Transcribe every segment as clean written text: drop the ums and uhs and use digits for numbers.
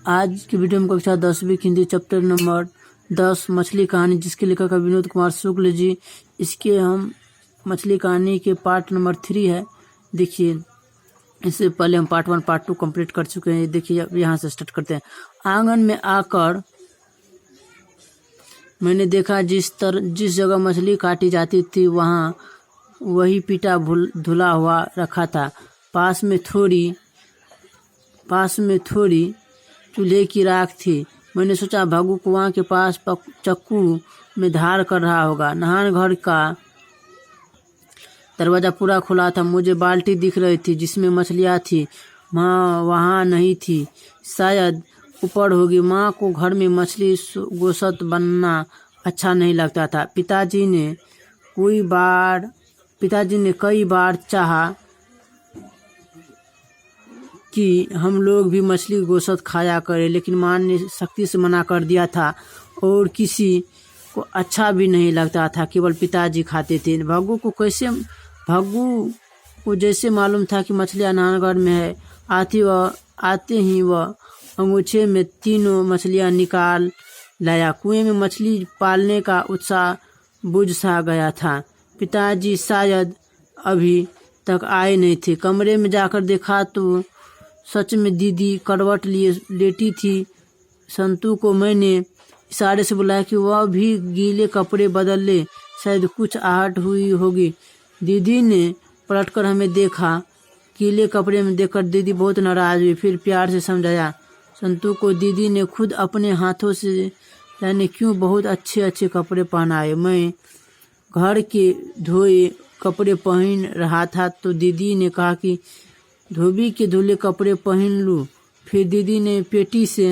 आज की वीडियो में कक्षा 10वीं हिंदी चैप्टर नंबर 10 मछली कहानी, जिसके लेखक है विनोद कुमार शुक्ल जी। इसके हम मछली कहानी के पार्ट नंबर 3 है। देखिए, इससे पहले हम पार्ट 1 पार्ट 2 कंप्लीट कर चुके हैं। देखिए, अब यहाँ से स्टार्ट करते हैं। आंगन में आकर मैंने देखा जिस जगह मछली काटी जाती थी वहाँ वही पीटा धुला हुआ रखा था। पास में थोड़ी चूल्हे की राख थी। मैंने सोचा भग्गू कुआं के पास चक्कू में धार कर रहा होगा। नहान घर का दरवाजा पूरा खुला था। मुझे बाल्टी दिख रही थी जिसमें मछलियाँ थी। माँ वहाँ नहीं थी, शायद ऊपर होगी। माँ को घर में मछली गोश्त बनना अच्छा नहीं लगता था। पिताजी ने कई बार चाहा कि हम लोग भी मछली गोश्त खाया करें, लेकिन माँ ने सख्ती से मना कर दिया था और किसी को अच्छा भी नहीं लगता था, केवल पिताजी खाते थे। भग्गू को जैसे मालूम था कि मछलियाँ नानगढ़ में है। आते ही वह अंगूछे में 3 मछलियाँ निकाल लाया। कुएं में मछली पालने का उत्साह बुझ सा गया था। पिताजी शायद अभी तक आए नहीं थे। कमरे में जाकर देखा तो सच में दीदी करवट लिए लेटी थी। संतू को मैंने इशारे से बुलाया कि वह भी गीले कपड़े बदल ले, शायद कुछ आहट हुई होगी। दीदी ने पलटकर हमें देखा। गीले कपड़े में देखकर दीदी बहुत नाराज हुई, फिर प्यार से समझाया। संतू को दीदी ने खुद अपने हाथों से जाने क्यों बहुत अच्छे कपड़े पहनाए। मैं घर के धोए कपड़े पहन रहा था तो दीदी ने कहा कि धोबी के धुले कपड़े पहन लूं। फिर दीदी ने पेटी से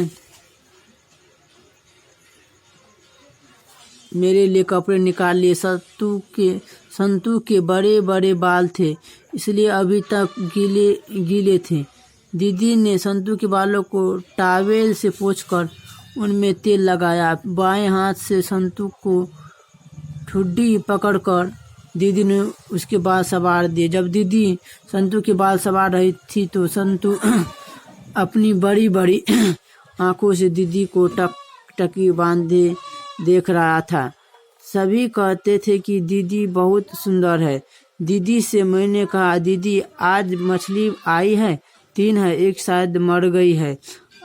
मेरे लिए कपड़े निकाल लिए। संतू के बड़े बड़े बाल थे, इसलिए अभी तक गीले थे। दीदी ने संतू के बालों को टॉवेल से पोंछकर उनमें तेल लगाया। बाएं हाथ से संतू को ठुड्डी पकड़कर दीदी ने उसके बाल संवार दिए। जब दीदी संतू के बाल संवार रही थी तो संतू अपनी बड़ी बड़ी आंखों से दीदी को टकी बांधे देख रहा था। सभी कहते थे कि दीदी बहुत सुंदर है। दीदी से मैंने कहा, दीदी आज मछली आई है? 3 है, एक शायद मर गई है।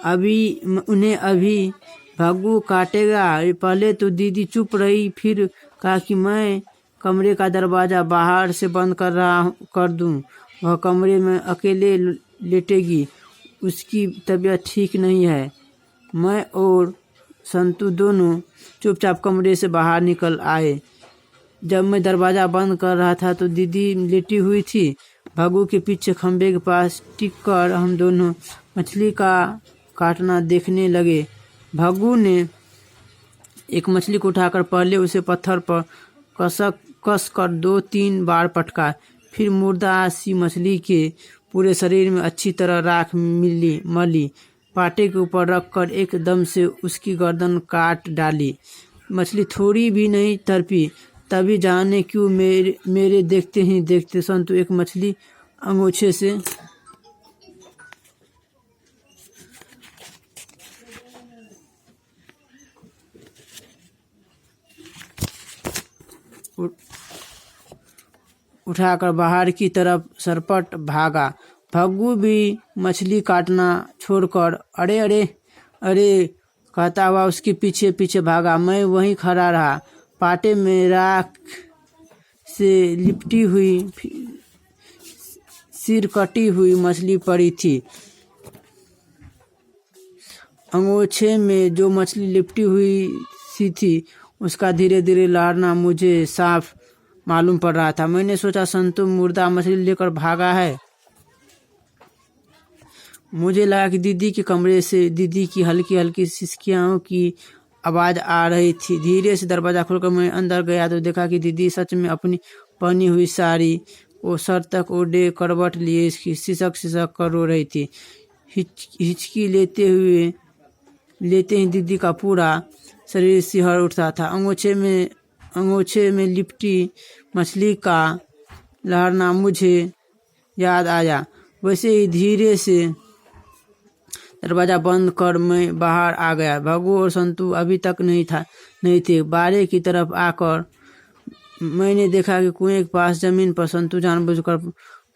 उन्हें अभी भग्गू काटेगा। पहले तो दीदी चुप रही, फिर कहा कि मैं कमरे का दरवाज़ा बाहर से बंद कर दूं। वह कमरे में अकेले लेटेगी, उसकी तबीयत ठीक नहीं है। मैं और संतू दोनों चुपचाप कमरे से बाहर निकल आए। जब मैं दरवाज़ा बंद कर रहा था तो दीदी लेटी हुई थी। भग्गू के पीछे खंबे के पास टिककर हम दोनों मछली का काटना देखने लगे। भग्गू ने एक मछली को उठाकर पहले उसे पत्थर पर कस कर 2-3 बार पटका। फिर मुर्दा सी मछली के पूरे शरीर में अच्छी तरह राख मली। पाटे के ऊपर रखकर एकदम से उसकी गर्दन काट डाली। मछली थोड़ी भी नहीं तड़पी। तभी जाने क्यों मेरे देखते ही देखते संतू एक मछली अंगूछे से उठाकर बाहर की तरफ सरपट भागा। भग्गू भी मछली काटना छोड़कर अरे अरे अरे कहता हुआ उसके पीछे पीछे भागा। मैं वहीं खड़ा रहा। पाटे में राख से लिपटी हुई सिर कटी हुई मछली पड़ी थी। अंगोछे में जो मछली लिपटी हुई सी थी उसका धीरे धीरे लहरना मुझे साफ मालूम पड़ रहा था। मैंने सोचा संतू मुर्दा मछली लेकर भागा है। मुझे लगा कि दीदी के कमरे से दीदी की हल्की हल्की सिसकियों की आवाज़ आ रही थी। धीरे से दरवाज़ा खोलकर मैं अंदर गया तो देखा कि दीदी सच में अपनी पहनी हुई साड़ी को सर तक ओढ़े करवट लिए सिसक कर रो रही थी। हिचकी लेते ही दीदी का पूरा शरीर सिहर उठता था। अंगोछे में लिपटी मछली का लहरना मुझे याद आया। वैसे ही धीरे से दरवाज़ा बंद कर मैं बाहर आ गया। भग्गू और संतू अभी तक नहीं थे। बारे की तरफ आकर मैंने देखा कि कुएं के पास जमीन पर संतू जानबूझकर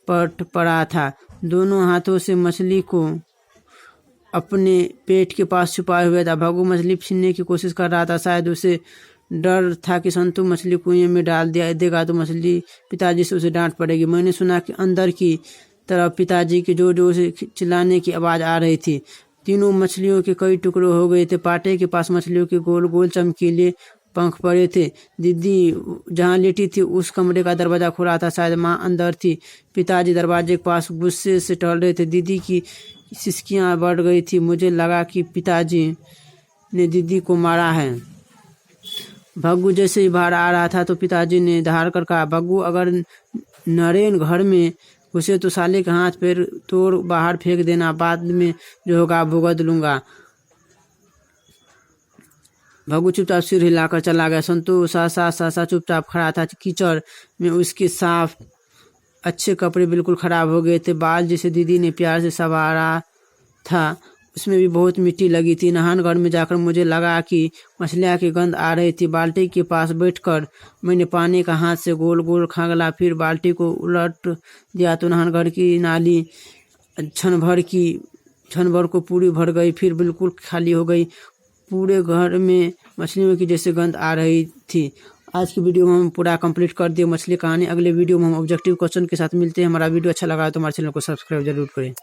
पट पड़ा था। दोनों हाथों से मछली को अपने पेट के पास छुपाए हुए था। भग्गू मछली छीनने की कोशिश कर रहा था। शायद उसे डर था कि संतू मछली कुएं में डाल देगा तो मछली पिताजी से उसे डांट पड़ेगी। मैंने सुना कि अंदर की तरफ पिताजी के जोर जोर से चिल्लाने की आवाज़ आ रही थी। तीनों मछलियों के कई टुकड़े हो गए थे। पाटे के पास मछलियों के गोल गोल चमकीले पंख पड़े थे। दीदी जहाँ लेटी थी उस कमरे का दरवाज़ा खुला था। शायद माँ अंदर थी। पिताजी दरवाजे के पास गुस्से से टहल रहे थे। दीदी की सिसकियाँ बढ़ गई थी। मुझे लगा कि पिताजी ने दीदी को मारा है। भग्गू जैसे ही बाहर आ रहा था तो पिताजी ने धार कर कहा, भग्गू अगर नरेन घर में घुसे तो साले के हाथ पैर तोड़ बाहर फेंक देना, बाद में जो होगा भुगत लूँगा। भग्गू चुपचाप सिर हिलाकर चला गया। संतू सा चुपचाप खड़ा था। कीचड़ में उसके साफ अच्छे कपड़े बिल्कुल खराब हो गए थे। बाल जिसे दीदी ने प्यार से संवारा था उसमें भी बहुत मिट्टी लगी थी। नहान घर में जाकर मुझे लगा कि मछलियाँ की गंध आ रही थी। बाल्टी के पास बैठकर मैंने पानी का हाथ से गोल गोल खंगला, फिर बाल्टी को उलट दिया तो नहान घर की नाली क्षण भर को पूरी भर गई, फिर बिल्कुल खाली हो गई। पूरे घर में मछलियों की जैसे गंध आ रही थी। आज की वीडियो में हम पूरा कंप्लीट कर दिए मछली कहानी। अगले वीडियो में हम ऑब्जेक्टिव क्वेश्चन के साथ मिलते हैं। हमारा वीडियो अच्छा लगा तो हमारे चैनल को सब्सक्राइब जरूर करें।